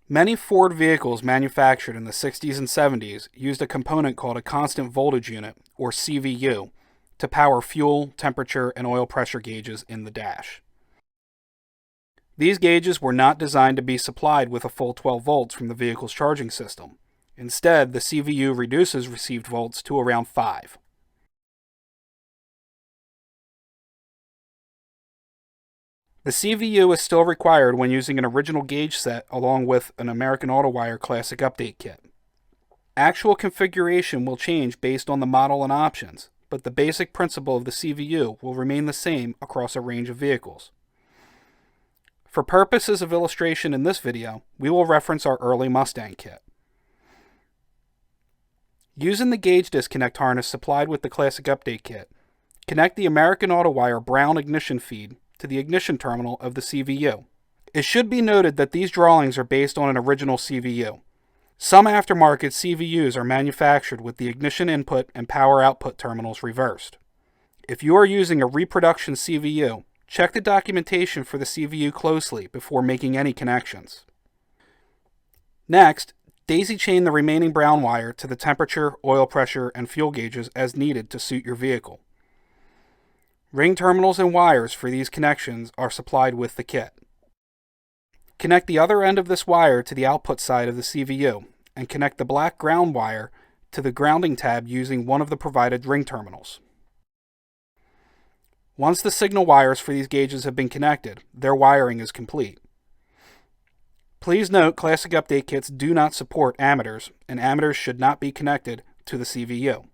Many Ford vehicles manufactured in the 60s and 70s used a component called a constant voltage unit, or CVU, to power fuel, temperature, and oil pressure gauges in the dash. These gauges were not designed to be supplied with a full 12 volts from the vehicle's charging system. Instead, the CVU reduces received volts to around 5. The CVU is still required when using an original gauge set along with an American Autowire Classic update kit. Actual configuration will change based on the model and options, but the basic principle of the CVU will remain the same across a range of vehicles. For purposes of illustration in this video, we will reference our early Mustang kit. Using the gauge disconnect harness supplied with the Classic update kit, connect the American Autowire brown ignition feed to the ignition terminal of the CVU. It should be noted that these drawings are based on an original CVU. Some aftermarket CVUs are manufactured with the ignition input and power output terminals reversed. If you are using a reproduction CVU, check the documentation for the CVU closely before making any connections. Next, daisy chain the remaining brown wire to the temperature, oil pressure, and fuel gauges as needed to suit your vehicle. Ring terminals and wires for these connections are supplied with the kit. Connect the other end of this wire to the output side of the CVU and connect the black ground wire to the grounding tab using one of the provided ring terminals. Once the signal wires for these gauges have been connected, their wiring is complete. Please note Classic update kits do not support ammeters, and ammeters should not be connected to the CVU.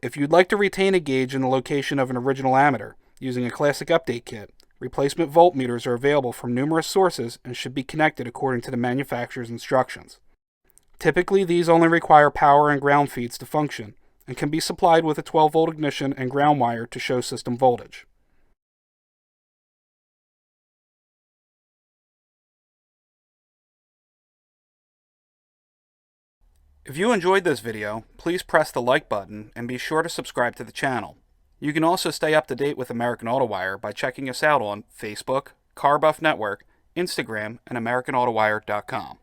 If you'd like to retain a gauge in the location of an original ammeter using a Classic update kit, replacement voltmeters are available from numerous sources and should be connected according to the manufacturer's instructions. Typically, these only require power and ground feeds to function and can be supplied with a 12-volt ignition and ground wire to show system voltage. If you enjoyed this video, please press the like button and be sure to subscribe to the channel. You can also stay up to date with American Autowire by checking us out on Facebook, Car Buff Network, Instagram, and AmericanAutowire.com.